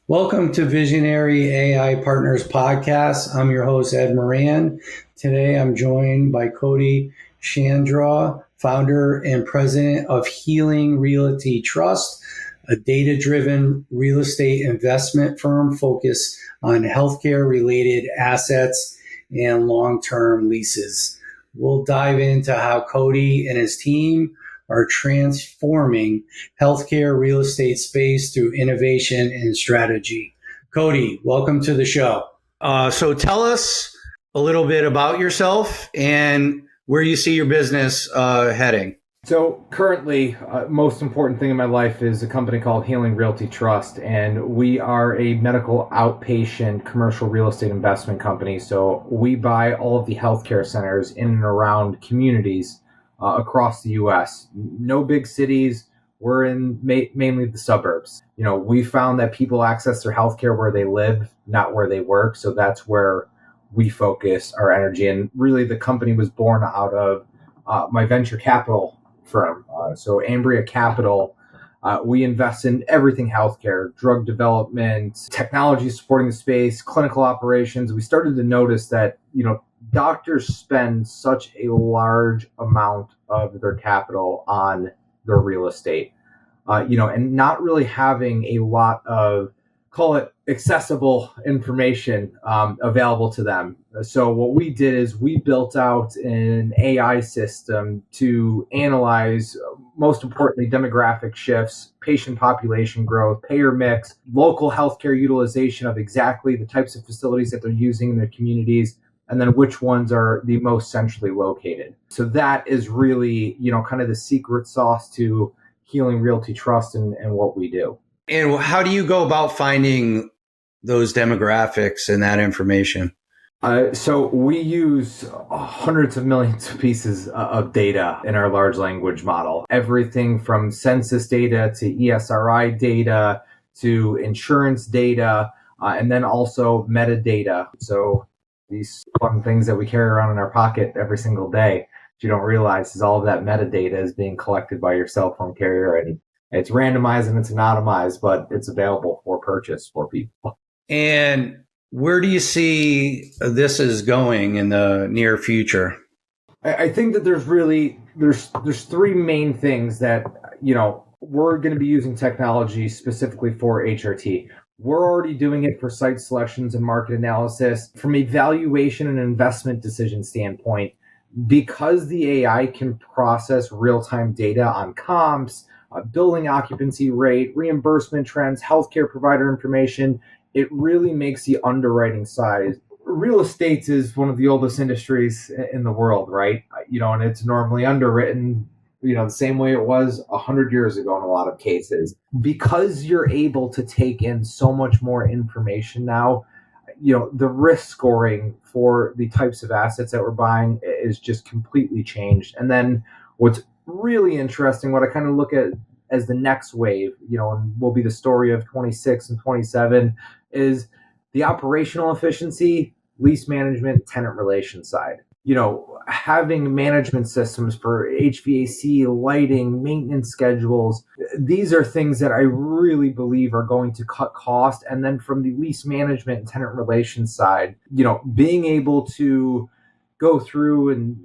Welcome to Visionary AI Partners Podcast. I'm your host, Ed Moran. Today I'm joined by Cody Shandraw, founder and president of Healing Realty Trust, a data-driven real estate investment firm focused on healthcare-related assets and long-term leases. We'll dive into how Cody and his team are transforming healthcare real estate space through innovation and strategy. Cody, welcome to the show. So tell us a little bit about yourself and where you see your business heading. So currently, most important thing in my life is a company called Healing Realty Trust, and we are a medical outpatient commercial real estate investment company. So we buy all of the healthcare centers in and around communities across the U.S. No big cities. We're in mainly the suburbs. We found that people access their healthcare where they live, not where they work. So that's where we focus our energy. And really, the company was born out of my venture capital firm. So Ambria Capital, we invest in everything healthcare, drug development, technology supporting the space, clinical operations. We started to notice that, doctors spend such a large amount of their capital on their real estate, and not really having a lot of, call it, accessible information available to them. So what we did is we built out an AI system to analyze, most importantly, demographic shifts, patient population growth, payer mix, local healthcare utilization of exactly the types of facilities that they're using in their communities, and then which ones are the most centrally located. So that is really, kind of the secret sauce to Healing Realty Trust and what we do. And how do you go about finding those demographics and that information? So we use hundreds of millions of pieces of data in our large language model. Everything from census data to ESRI data to insurance data, and then also metadata. So these fun things that we carry around in our pocket every single day, that you don't realize is all of that metadata is being collected by your cell phone carrier, and it's randomized and it's anonymized, but it's available for purchase for people. And where do you see this is going in the near future? I think that there's three main things that, we're going to be using technology specifically for HRT. We're already doing it for site selections and market analysis. From a valuation and investment decision standpoint, because the AI can process real-time data on comps, building occupancy rate, reimbursement trends, healthcare provider information, it really makes the underwriting side. Real estate is one of the oldest industries in the world, right? And it's normally underwritten, the same way it was 100 years ago in a lot of cases. Because you're able to take in so much more information now, the risk scoring for the types of assets that we're buying is just completely changed. And then what's really interesting, what I kind of look at as the next wave, and will be the story of 26 and 27, is the operational efficiency, lease management, tenant relations side. Having management systems for HVAC, lighting, maintenance schedules, these are things that I really believe are going to cut cost. And then from the lease management and tenant relations side, being able to go through and,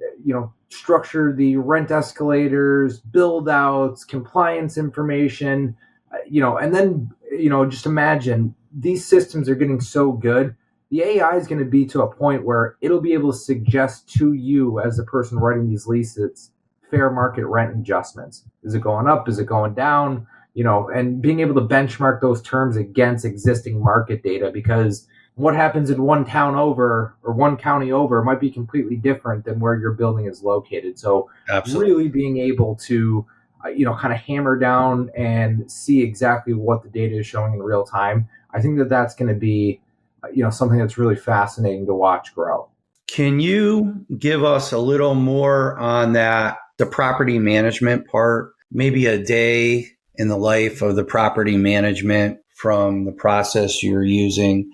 structure the rent escalators, build outs, compliance information, and then, just imagine these systems are getting so good. The AI is going to be to a point where it'll be able to suggest to you as the person writing these leases fair market rent adjustments. Is it going up? Is it going down? And being able to benchmark those terms against existing market data, because what happens in one town over or one county over might be completely different than where your building is located. So Absolutely. really being able to, kind of hammer down and see exactly what the data is showing in real time, I think that that's going to be, something that's really fascinating to watch grow. Can you give us a little more on that, the property management part, maybe a day in the life of the property management from the process you're using?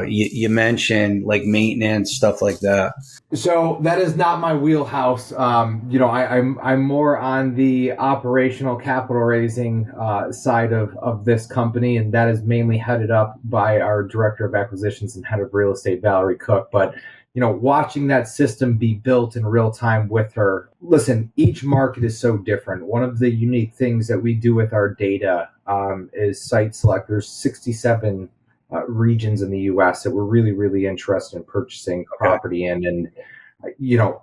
You mentioned like maintenance, stuff like that. So that is not my wheelhouse. I'm more on the operational capital raising side of this company, and that is mainly headed up by our director of acquisitions and head of real estate, Valerie Cook. But watching that system be built in real time with her. Listen, each market is so different. One of the unique things that we do with our data is site select. There's 67 regions in the U.S. that we're really, really interested in purchasing property in. And,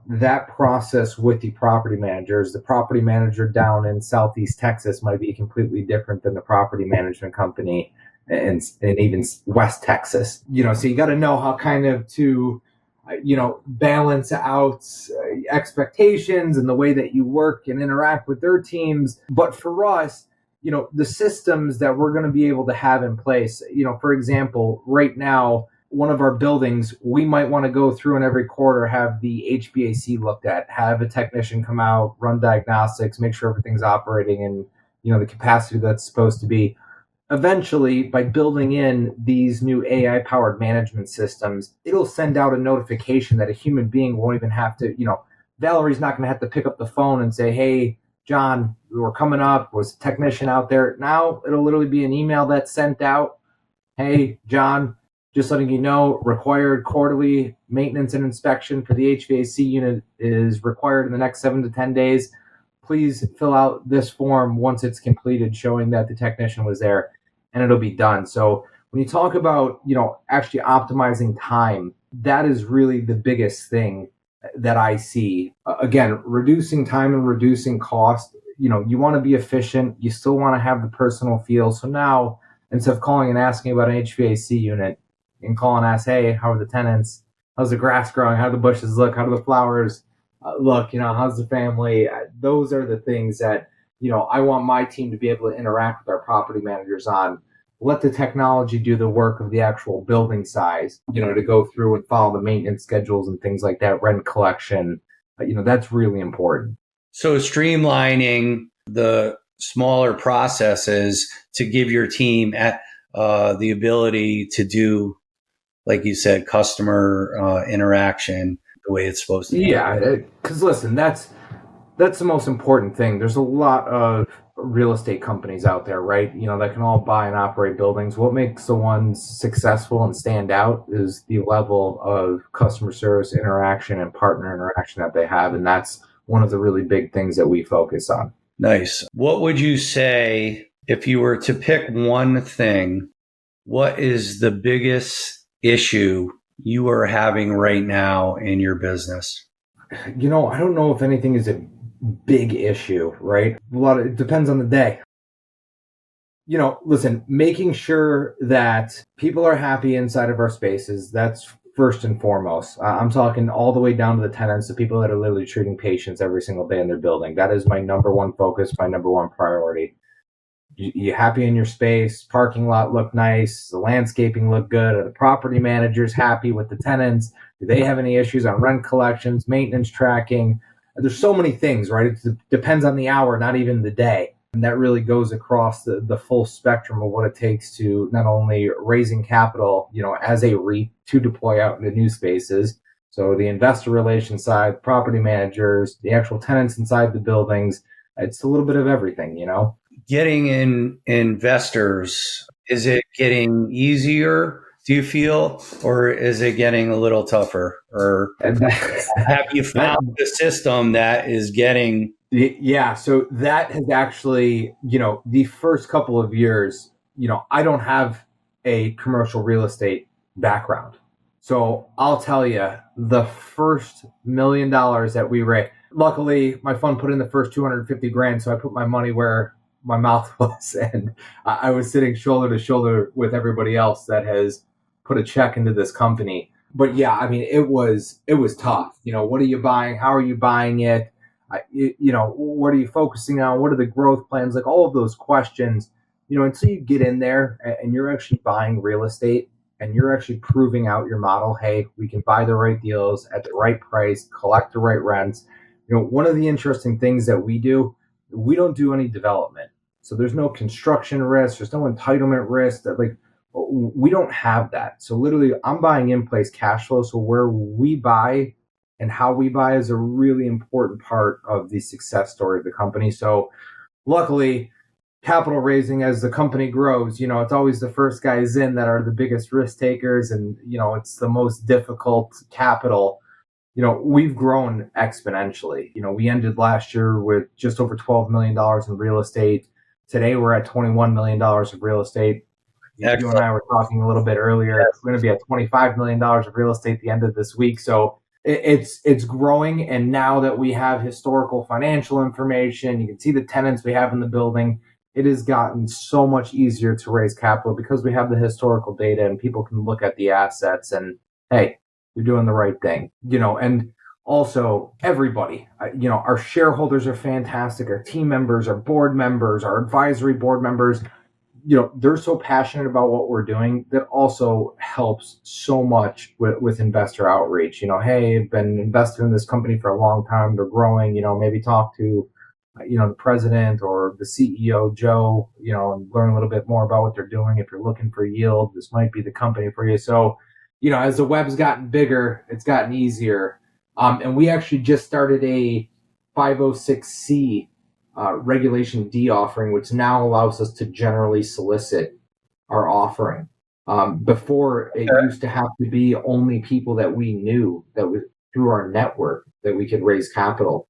that process with the property managers, the property manager down in Southeast Texas might be completely different than the property management company and even West Texas. So you got to know how kind of to, balance out expectations and the way that you work and interact with their teams. But for us, the systems that we're going to be able to have in place, for example, right now, one of our buildings, we might want to go through and every quarter have the HVAC looked at, have a technician come out, run diagnostics, make sure everything's operating in, the capacity that's supposed to be. Eventually, by building in these new AI powered management systems, it'll send out a notification that a human being won't even have to, Valerie's not going to have to pick up the phone and say, hey, John, we're coming up. Was a technician out there? Now it'll literally be an email that's sent out. Hey, John, just letting you know, required quarterly maintenance and inspection for the HVAC unit is required in the next 7 to 10 days. Please fill out this form once it's completed, showing that the technician was there, and it'll be done. So when you talk about, actually optimizing time, that is really the biggest thing that I see. Again, reducing time and reducing cost. You want to be efficient. You still want to have the personal feel. So now, instead of calling and asking about an HVAC unit, you can call and ask, hey, how are the tenants? How's the grass growing? How do the bushes look? How do the flowers look? How's the family? Those are the things that, I want my team to be able to interact with our property managers on. Let the technology do the work of the actual building size, to go through and follow the maintenance schedules and things like that, rent collection. That's really important. So streamlining the smaller processes to give your team the ability to do, like you said, customer interaction the way it's supposed to be. Yeah, because listen, that's the most important thing. There's a lot of real estate companies out there, right? That can all buy and operate buildings. What makes the ones successful and stand out is the level of customer service interaction and partner interaction that they have. And that's one of the really big things that we focus on. Nice. What would you say if you were to pick one thing? What is the biggest issue you are having right now in your business? I don't know if anything is a big issue, right? It depends on the day. Listen, making sure that people are happy inside of our spaces, that's first and foremost. I'm talking all the way down to the tenants, the people that are literally treating patients every single day in their building. That is my number one focus, my number one priority. You happy in your space? Parking lot look nice? The landscaping look good? Are the property managers happy with the tenants? Do they have any issues on rent collections, maintenance tracking? There's so many things, right? It depends on the hour, not even the day. And that really goes across the full spectrum of what it takes to not only raising capital, as a REIT to deploy out into new spaces. So the investor relations side, property managers, the actual tenants inside the buildings, it's a little bit of everything, Getting in investors, is it getting easier, do you feel, or is it getting a little tougher? Or have you found the system that is getting... Yeah, so that has actually, the first couple of years, I don't have a commercial real estate background. So I'll tell you, the first $1 million that we raised, luckily my fund put in the first 250 grand. So I put my money where my mouth was, and I was sitting shoulder to shoulder with everybody else that has put a check into this company. But yeah, I mean, it was tough. What are you buying? How are you buying it? What are you focusing on? What are the growth plans? Like all of those questions, until you get in there and you're actually buying real estate and you're actually proving out your model. Hey, we can buy the right deals at the right price, collect the right rents. One of the interesting things that we do, we don't do any development. So there's no construction risk, there's no entitlement risk. That like we don't have that. So literally, I'm buying in place cash flow. So where we buy and how we buy is a really important part of the success story of the company. So luckily, capital raising as the company grows, it's always the first guys in that are the biggest risk takers, and it's the most difficult capital. We've grown exponentially. We ended last year with just over $12 million in real estate. Today we're at $21 million of real estate. You and I were talking a little bit earlier. Yes. We're going to be at $25 million of real estate at the end of this week. So it's growing. And now that we have historical financial information, you can see the tenants we have in the building. It has gotten so much easier to raise capital because we have the historical data and people can look at the assets and, hey, you're doing the right thing, and also everybody, our shareholders are fantastic. Our team members, our board members, our advisory board members, they're so passionate about what we're doing. That also helps so much with investor outreach. Hey, I've been invested in this company for a long time. They're growing, maybe talk to, the president or the CEO, Joe, and learn a little bit more about what they're doing. If you're looking for yield, this might be the company for you. So, as the web's gotten bigger, it's gotten easier. And we actually just started a 506C Regulation D offering, which now allows us to generally solicit our offering. Before, it used to have to be only people that we knew that was through our network that we could raise capital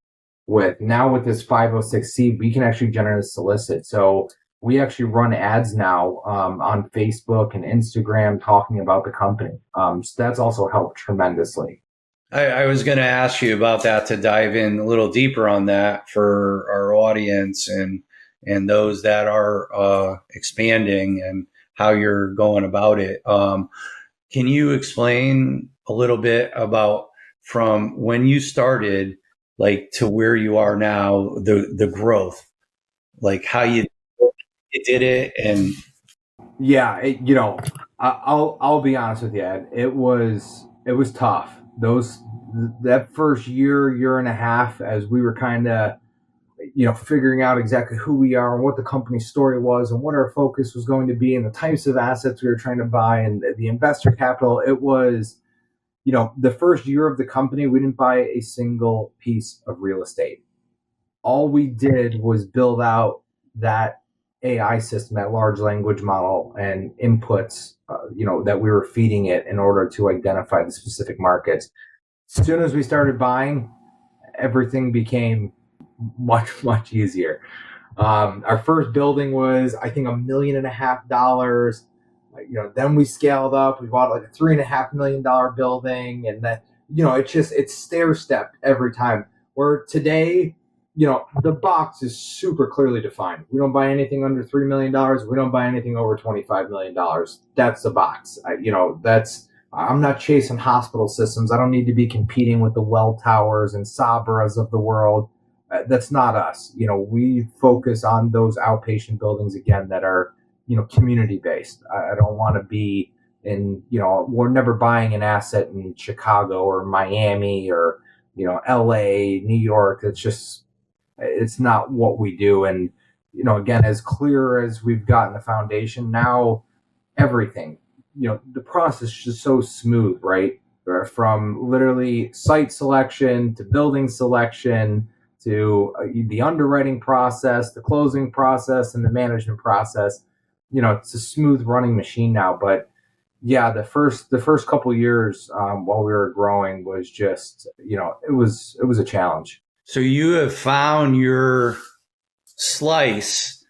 with. Now with this 506C, we can actually generally solicit. So we actually run ads now on Facebook and Instagram talking about the company. So that's also helped tremendously. I was going to ask you about that, to dive in a little deeper on that for our audience and those that are expanding and how you're going about it. Can you explain a little bit about from when you started, like to where you are now, the growth, like how you did it? And yeah, I'll be honest with you, Ed. It was tough. That first year and a half, as we were kind of figuring out exactly who we are and what the company's story was and what our focus was going to be and the types of assets we were trying to buy and the investor capital. It was, the first year of the company, we didn't buy a single piece of real estate. All we did was build out that AI system, that large language model and inputs, that we were feeding it in order to identify the specific markets. As soon as we started buying, everything became much, much easier. Our first building was, I think, $1.5 million. Then we scaled up. We bought like a $3.5 million building, and then it's stair stepped every time. Where today, the box is super clearly defined. We don't buy anything under $3 million. We don't buy anything over $25 million. That's the box. I'm not chasing hospital systems. I don't need to be competing with the Welltowers and Sabras of the world. That's not us. We focus on those outpatient buildings again that are, community based. I don't want to be in, we're never buying an asset in Chicago or Miami or, LA, New York. It's not what we do. And, again, as clear as we've gotten the foundation, now everything, the process is just so smooth, right? From literally site selection to building selection to the underwriting process, the closing process, and the management process. It's a smooth running machine now. But yeah, the first couple of years while we were growing was just, it was a challenge. so you have found your slice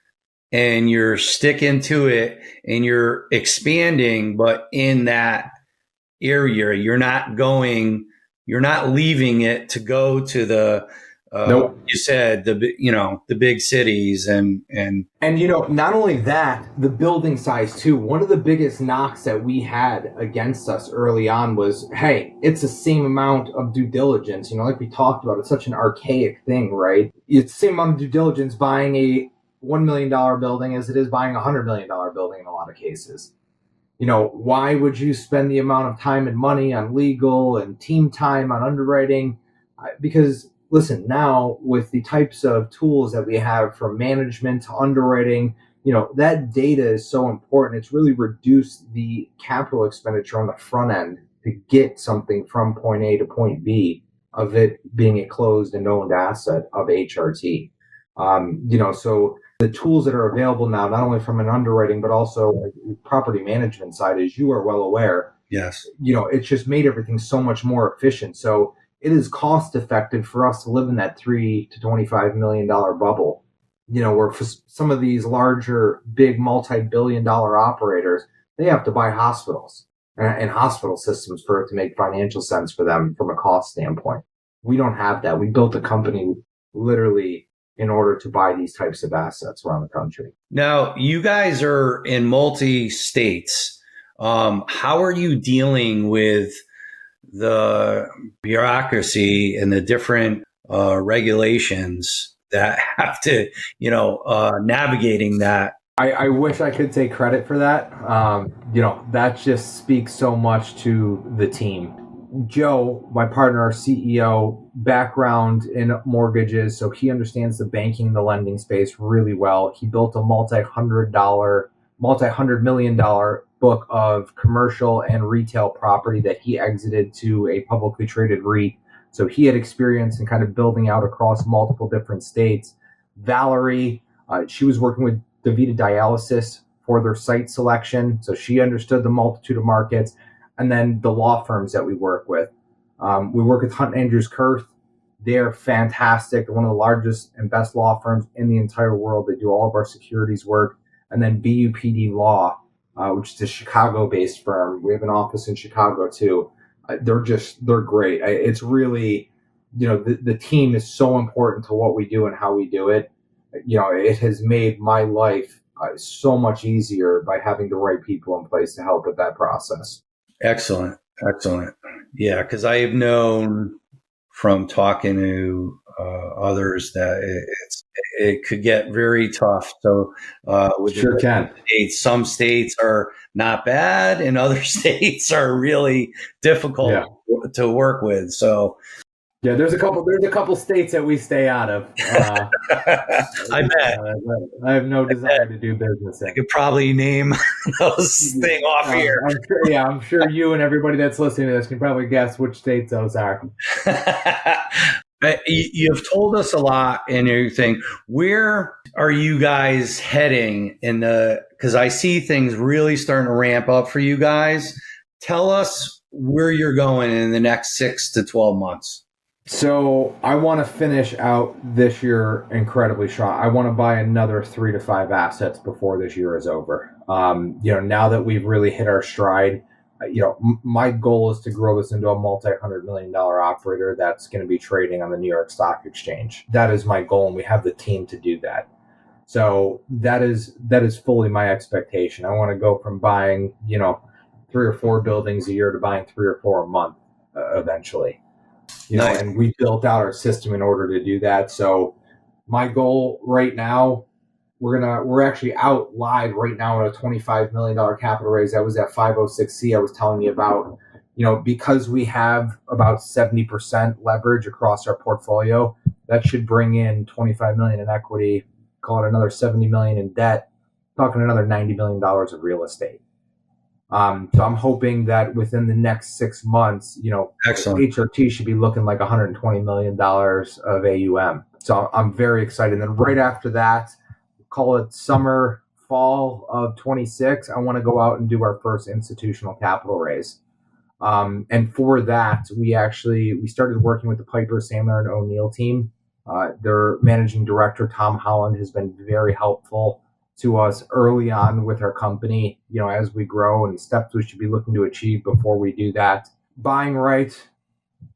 and you're sticking to it and you're expanding, but in that area, you're not leaving it to go to the, Nope. you said the big cities and not only that, the building size too. One of the biggest knocks that we had against us early on was, hey, it's the same amount of due diligence. Like we talked about, it's such an archaic thing, right? It's the same amount of due diligence buying a $1 million building as it is buying a $100 million building in a lot of cases. Why would you spend the amount of time and money on legal and team time on underwriting? Because listen, now with the types of tools that we have from management to underwriting, that data is so important. It's really reduced the capital expenditure on the front end to get something from point A to point B of it being a closed and owned asset of HRT. So the tools that are available now, not only from an underwriting, but also property management side, as you are well aware, Yes. It's just made everything so much more efficient. So it is cost effective for us to live in that $3 to $25 million bubble, where for some of these larger, big multi-billion dollar operators, they have to buy hospitals and hospital systems for it to make financial sense for them from a cost standpoint. We don't have that. We built a company literally in order to buy these types of assets around the country. Now, you guys are in multi-states. How are you dealing with the bureaucracy and the different regulations that have to, navigating that? I wish I could take credit for that. That just speaks so much to the team. Joe, my partner, our CEO, background in mortgages, so he understands the banking and the lending space really well. He built a multi-hundred million dollar book of commercial and retail property that he exited to a publicly traded REIT. So he had experience in kind of building out across multiple different states. Valerie, she was working with DaVita Dialysis for their site selection. So she understood the multitude of markets. And then the law firms that we work with. We work with Hunt Andrews Kurth. They're fantastic. They're one of the largest and best law firms in the entire world. They do all of our securities work. And then BUPD Law, which is a Chicago-based firm. We have an office in Chicago too. They're great. It's really, the team is so important to what we do and how we do it. It has made my life so much easier by having the right people in place to help with that process. Excellent. Yeah, because I have known from talking to others that it could get very tough. So with sure can. Some states are not bad, and other states are really difficult to work with. So yeah, there's a couple states that we stay out of. I bet. I have no desire to do business in. I could probably name those thing off here. I'm sure you and everybody that's listening to this can probably guess which states those are. You've told us a lot and everything. Where are you guys heading because I see things really starting to ramp up for you guys. Tell us where you're going in the next 6 to 12 months. So I want to finish out this year incredibly strong. I want to buy another 3 to 5 assets before this year is over. Now that we've really hit our stride, my goal is to grow this into a multi-$100 million operator that's going to be trading on the New York Stock Exchange. That is my goal, and we have the team to do that. So that is fully my expectation. I want to go from buying, 3 or 4 buildings a year to buying 3 or 4 a month eventually. Nice. And we built out our system in order to do that. So my goal right now, we're actually out live right now at a $25 million capital raise. That was at 506C I was telling you about. Because we have about 70% leverage across our portfolio, that should bring in $25 million in equity, call it another $70 million in debt, talking another $90 million of real estate. So I'm hoping that within the next 6 months, Excellent. HRT should be looking like $120 million of AUM. So I'm very excited. And then right after that, call it summer, fall of 26, I want to go out and do our first institutional capital raise. And for that, we started working with the Piper Sandler and O'Neill team. Their managing director, Tom Holland, has been very helpful to us early on with our company, as we grow, and steps we should be looking to achieve before we do that. Buying right,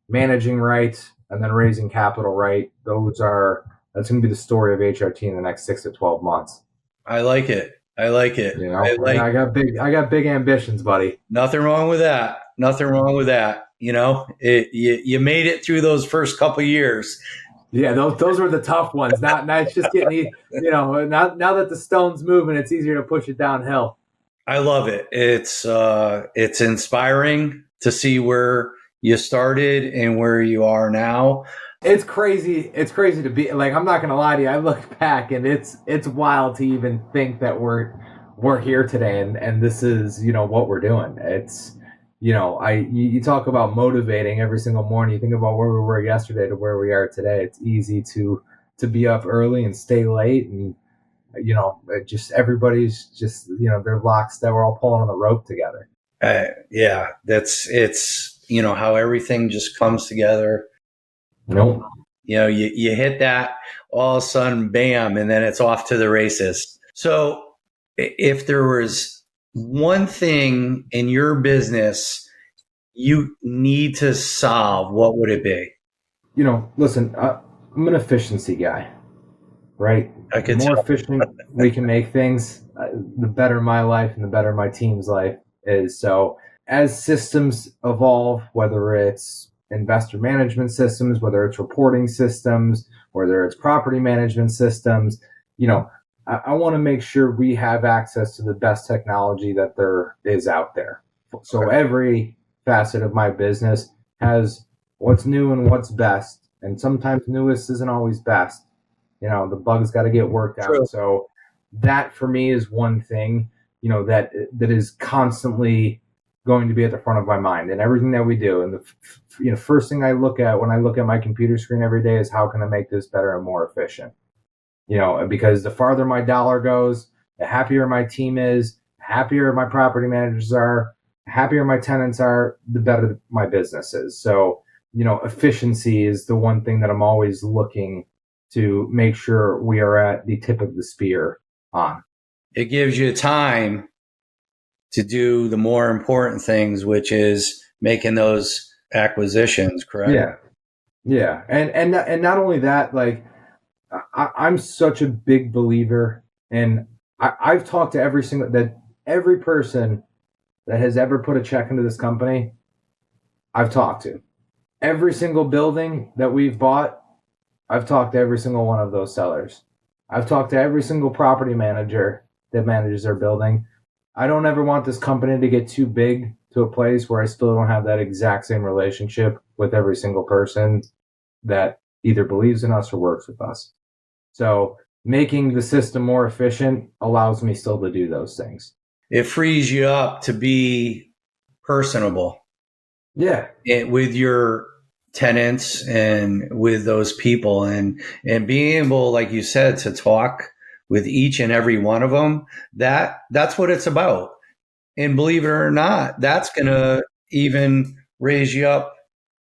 managing right, and then raising capital right. That's going to be the story of HRT in the next 6 to 12 months. I like it. I got big ambitions, buddy. Nothing wrong with that. You made it through those first couple of years. Yeah, those were the tough ones. Now it's just getting, now that the stone's moving, it's easier to push it downhill. I love it. It's inspiring to see where you started and where you are now. It's crazy. It's crazy to be like. I'm not gonna lie to you. I look back and it's wild to even think that we're here today and this is what we're doing. It's you talk about motivating every single morning. You think about where we were yesterday to where we are today. It's easy to be up early and stay late and just everybody's just they're lockstep. We're all pulling on the rope together. Yeah, it's how everything just comes together. Nope. You hit that, all of a sudden, bam, and then it's off to the races. So if there was one thing in your business you need to solve, what would it be? Listen, I'm an efficiency guy, right? I could The more tell. efficient we can make things, the better my life and the better my team's life is. So as systems evolve, whether it's investor management systems, whether it's reporting systems, whether it's property management systems, I want to make sure we have access to the best technology that there is out there. So every facet of my business has what's new and what's best. And sometimes newest isn't always best. The bugs got to get worked out. True. So that for me is one thing, that is constantly going to be at the front of my mind and everything that we do. And the first thing I look at when I look at my computer screen every day is how can I make this better and more efficient? Because the farther my dollar goes, the happier my team is, the happier my property managers are, the happier my tenants are, the better my business is. So, efficiency is the one thing that I'm always looking to make sure we are at the tip of the spear on. It gives you time to do the more important things, which is making those acquisitions, correct? Yeah. And not only that, like I'm such a big believer, and I've talked to every person that has ever put a check into this company, I've talked to. Every single building that we've bought, I've talked to every single one of those sellers. I've talked to every single property manager that manages their building. I don't ever want this company to get too big to a place where I still don't have that exact same relationship with every single person that either believes in us or works with us. So making the system more efficient allows me still to do those things. It frees you up to be personable. Yeah. With your tenants and with those people and being able, like you said, to talk with each and every one of them, that's what it's about. And believe it or not, that's going to even raise you up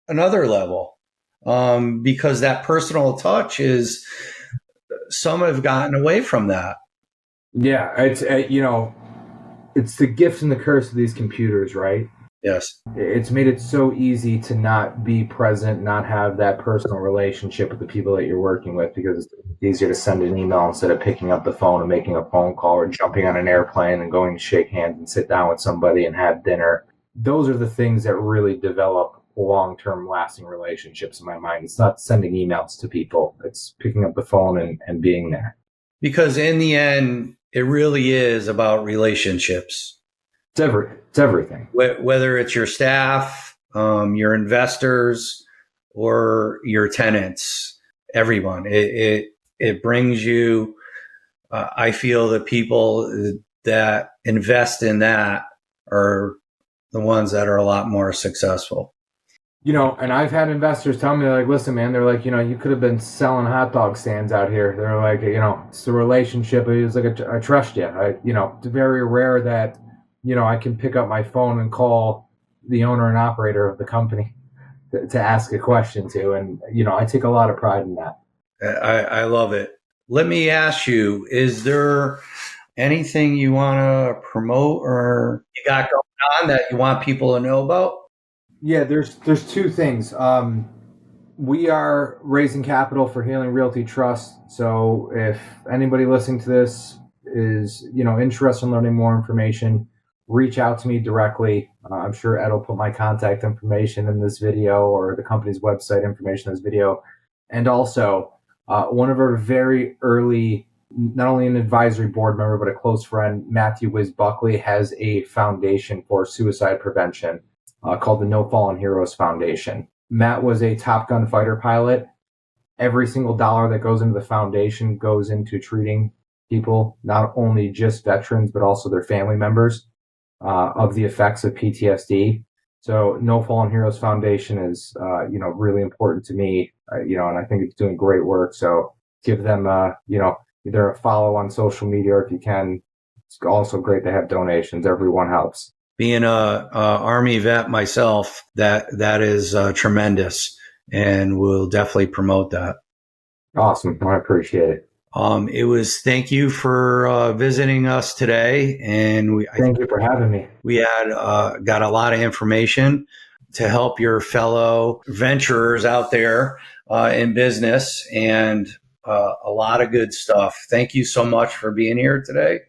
another level, because that personal touch is, some have gotten away from that. Yeah, it's it's the gift and the curse of these computers, right? Yes. It's made it so easy to not be present, not have that personal relationship with the people that you're working with, because it's easier to send an email instead of picking up the phone and making a phone call or jumping on an airplane and going to shake hands and sit down with somebody and have dinner. Those are the things that really develop long-term lasting relationships in my mind. It's not sending emails to people. It's picking up the phone and being there. Because in the end, it really is about relationships. It's everything. Whether it's your staff, your investors, or your tenants, everyone. It brings you, I feel the people that invest in that are the ones that are a lot more successful. And I've had investors tell me, like, listen, man, they're like, you could have been selling hot dog stands out here. They're like, it's the relationship. It's like, I trust you. It's very rare that, I can pick up my phone and call the owner and operator of the company to ask a question to. And, I take a lot of pride in that. I love it. Let me ask you, is there anything you want to promote or you got going on that you want people to know about? Yeah, there's two things. We are raising capital for Healing Realty Trust. So if anybody listening to this is, interested in learning more information, reach out to me directly. I'm sure Ed will put my contact information in this video or the company's website information in this video. And also, one of our very early, not only an advisory board member, but a close friend, Matthew Wiz Buckley, has a foundation for suicide prevention called the No Fallen Heroes Foundation. Matt was a Top Gun fighter pilot. every single dollar that goes into the foundation goes into treating people, not only just veterans, but also their family members of the effects of PTSD. So No Fallen Heroes Foundation is, really important to me, and I think it's doing great work. So give them, either a follow on social media, or if you can, it's also great to have donations. Everyone helps. Being a Army vet myself, that is tremendous, and we'll definitely promote that. Awesome. I appreciate it. Thank you for visiting us today, and Thank you for having me. we had got a lot of information to help your fellow venturers out there in business, and a lot of good stuff. Thank you so much for being here today.